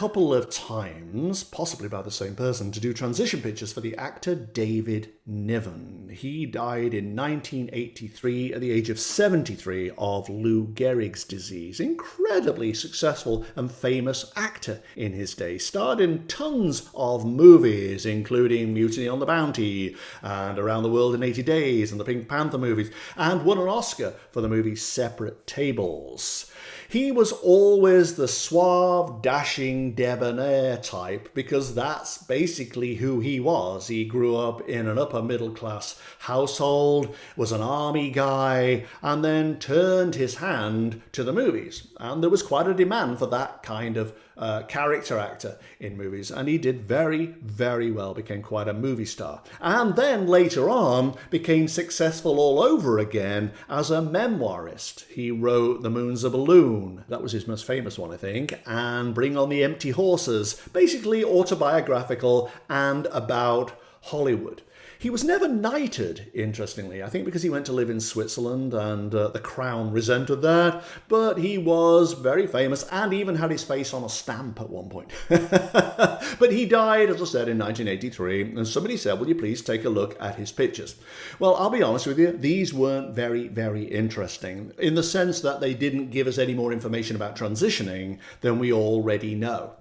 couple of times, possibly by the same person, to do transition pictures for the actor David Niven. He died in 1983 at the age of 73 of Lou Gehrig's disease. Incredibly successful and famous actor in his day. Starred in tons of movies, including Mutiny on the Bounty and Around the World in 80 Days and the Pink Panther movies, and won an Oscar for the movie Separate Tables. He was always the suave, dashing, debonair type because that's basically who he was. He grew up in an upper middle class household, was an army guy, and then turned his hand to the movies. And there was quite a demand for that kind of character actor in movies, and he did very, very well, became quite a movie star. And then later on became successful all over again as a memoirist. He wrote The Moon's a Balloon, that was his most famous one, I think, and Bring on the Empty Horses, basically autobiographical and about Hollywood. He was never knighted, interestingly, I think because he went to live in Switzerland and the crown resented that, but he was very famous and even had his face on a stamp at one point. But he died, as I said, in 1983, and somebody said, will you please take a look at his pictures? Well, I'll be honest with you, these weren't very, very interesting, in the sense that they didn't give us any more information about transitioning than we already know.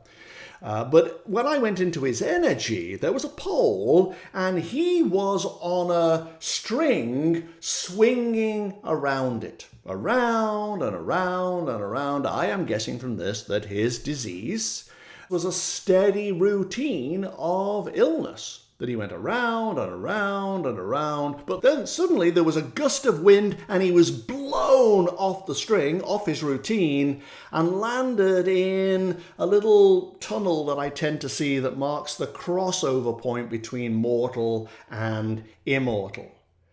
But when I went into his energy, there was a pole and he was on a string swinging around it. Around and around and around. I am guessing from this that his disease was a steady routine of illness. That he went around and around and around, but then suddenly there was a gust of wind and he was blown off the string, off his routine, and landed in a little tunnel that I tend to see that marks the crossover point between mortal and immortal.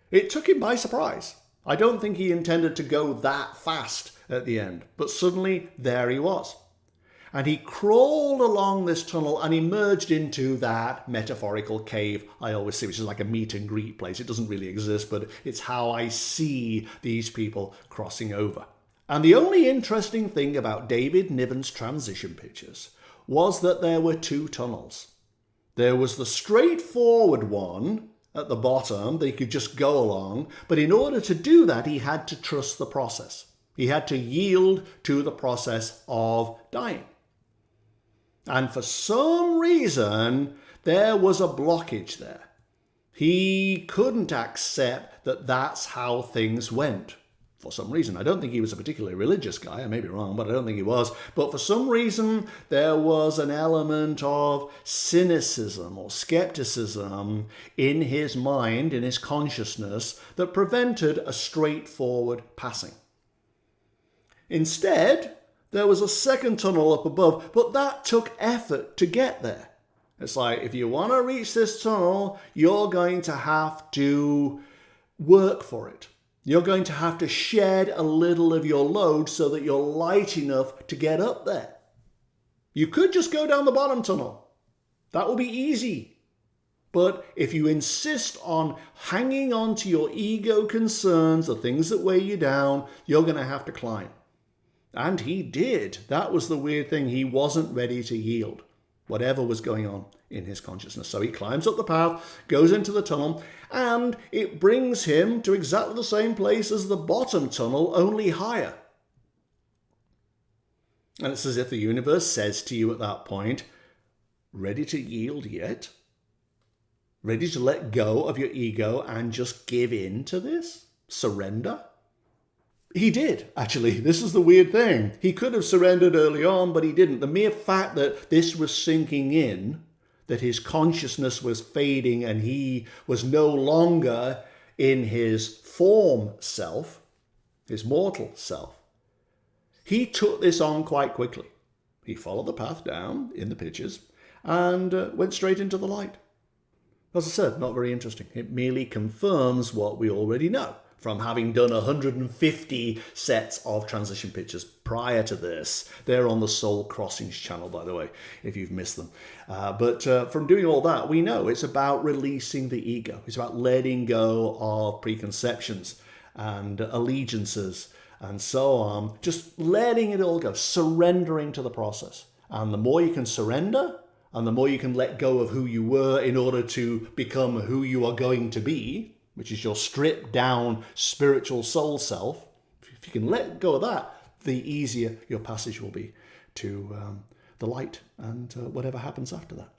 It took him by surprise. I don't think he intended to go that fast at the end, but suddenly there he was. And he crawled along this tunnel and emerged into that metaphorical cave I always see, which is like a meet and greet place. It doesn't really exist, but it's how I see these people crossing over. And the only interesting thing about David Niven's transition pictures was that there were two tunnels. There was the straightforward one at the bottom that he could just go along, but in order to do that, he had to trust the process. He had to yield to the process of dying. And for some reason, there was a blockage there. He couldn't accept that that's how things went. For some reason. I don't think he was a particularly religious guy. I may be wrong, but I don't think he was. But for some reason, there was an element of cynicism or skepticism in his mind, in his consciousness, that prevented a straightforward passing. Instead, there was a second tunnel up above, but that took effort to get there. It's like, if you want to reach this tunnel, you're going to have to work for it. You're going to have to shed a little of your load so that you're light enough to get up there. You could just go down the bottom tunnel. That will be easy. But if you insist on hanging on to your ego concerns, the things that weigh you down, you're going to have to climb. And he did. That was the weird thing. He wasn't ready to yield, whatever was going on in his consciousness. So he climbs up the path, goes into the tunnel, and it brings him to exactly the same place as the bottom tunnel, only higher. And it's as if the universe says to you at that point, ready to yield yet? Ready to let go of your ego and just give in to this? Surrender? He did, actually. This is the weird thing. He could have surrendered early on, but he didn't. The mere fact that this was sinking in, that his consciousness was fading and he was no longer in his form self, his mortal self, he took this on quite quickly. He followed the path down in the pictures and went straight into the light. As I said, not very interesting. It merely confirms what we already know from having done 150 sets of transition pictures prior to this. They're on the Soul Crossings channel, by the way, if you've missed them. But from doing all that, we know it's about releasing the ego. It's about letting go of preconceptions and allegiances and so on. Just letting it all go, surrendering to the process. And the more you can surrender, and the more you can let go of who you were in order to become who you are going to be, which is your stripped down spiritual soul self, if you can let go of that, the easier your passage will be to the light and whatever happens after that.